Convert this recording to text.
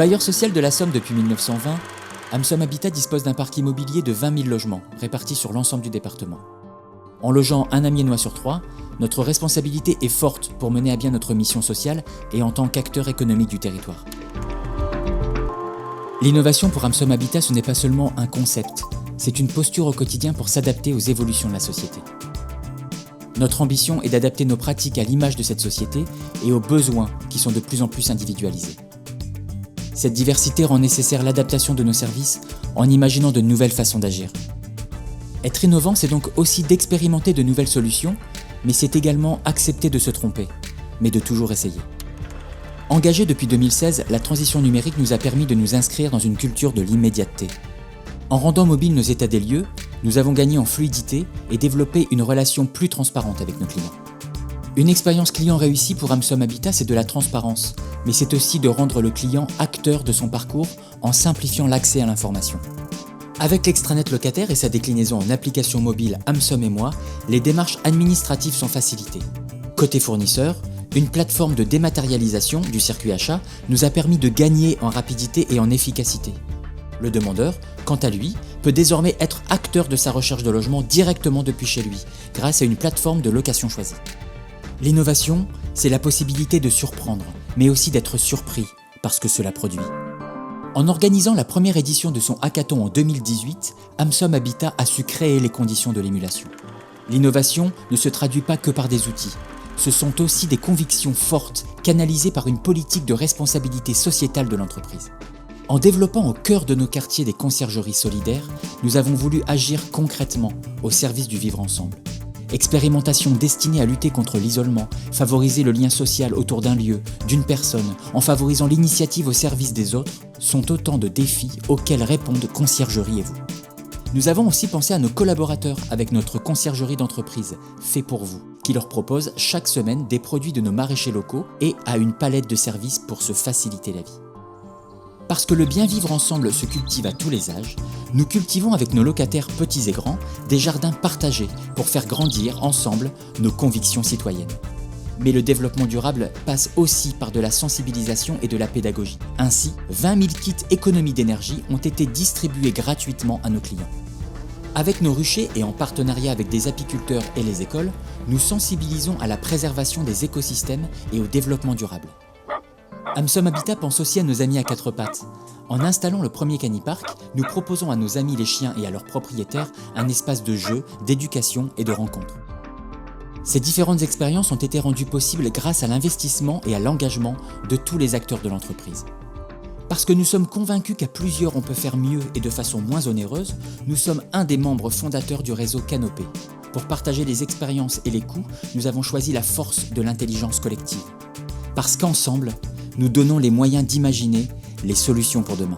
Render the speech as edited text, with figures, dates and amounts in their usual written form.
Bailleur social de la Somme depuis 1920, Amsom Habitat dispose d'un parc immobilier de 20 000 logements répartis sur l'ensemble du département. En logeant un Amiénois sur 3, notre responsabilité est forte pour mener à bien notre mission sociale et en tant qu'acteur économique du territoire. L'innovation pour Amsom Habitat, ce n'est pas seulement un concept, c'est une posture au quotidien pour s'adapter aux évolutions de la société. Notre ambition est d'adapter nos pratiques à l'image de cette société et aux besoins qui sont de plus en plus individualisés. Cette diversité rend nécessaire l'adaptation de nos services en imaginant de nouvelles façons d'agir. Être innovant, c'est donc aussi d'expérimenter de nouvelles solutions, mais c'est également accepter de se tromper, mais de toujours essayer. Engagé depuis 2016, la transition numérique nous a permis de nous inscrire dans une culture de l'immédiateté. En rendant mobiles nos états des lieux, nous avons gagné en fluidité et développé une relation plus transparente avec nos clients. Une expérience client réussie pour Amsom Habitat, c'est de la transparence, mais c'est aussi de rendre le client acteur de son parcours en simplifiant l'accès à l'information. Avec l'extranet locataire et sa déclinaison en application mobile Amsom et moi, les démarches administratives sont facilitées. Côté fournisseur, une plateforme de dématérialisation du circuit achat nous a permis de gagner en rapidité et en efficacité. Le demandeur, quant à lui, peut désormais être acteur de sa recherche de logement directement depuis chez lui, grâce à une plateforme de location choisie. L'innovation, c'est la possibilité de surprendre, mais aussi d'être surpris par ce que cela produit. En organisant la première édition de son hackathon en 2018, Amsom Habitat a su créer les conditions de l'émulation. L'innovation ne se traduit pas que par des outils. Ce sont aussi des convictions fortes, canalisées par une politique de responsabilité sociétale de l'entreprise. En développant au cœur de nos quartiers des conciergeries solidaires, nous avons voulu agir concrètement au service du vivre ensemble. Expérimentation destinée à lutter contre l'isolement, favoriser le lien social autour d'un lieu, d'une personne, en favorisant l'initiative au service des autres, sont autant de défis auxquels répondent Conciergerie et vous. Nous avons aussi pensé à nos collaborateurs avec notre conciergerie d'entreprise, Fait pour vous, qui leur propose chaque semaine des produits de nos maraîchers locaux et à une palette de services pour se faciliter la vie. Parce que le bien vivre ensemble se cultive à tous les âges, nous cultivons avec nos locataires petits et grands des jardins partagés pour faire grandir ensemble nos convictions citoyennes. Mais le développement durable passe aussi par de la sensibilisation et de la pédagogie. Ainsi, 20 000 kits économie d'énergie ont été distribués gratuitement à nos clients. Avec nos ruchers et en partenariat avec des apiculteurs et les écoles, nous sensibilisons à la préservation des écosystèmes et au développement durable. Amsom Habitat pense aussi à nos amis à quatre pattes. En installant le premier canipark, nous proposons à nos amis les chiens et à leurs propriétaires un espace de jeu, d'éducation et de rencontre. Ces différentes expériences ont été rendues possibles grâce à l'investissement et à l'engagement de tous les acteurs de l'entreprise. Parce que nous sommes convaincus qu'à plusieurs on peut faire mieux et de façon moins onéreuse, nous sommes un des membres fondateurs du réseau Canopé. Pour partager les expériences et les coûts, nous avons choisi la force de l'intelligence collective. Parce qu'ensemble, nous donnons les moyens d'imaginer les solutions pour demain.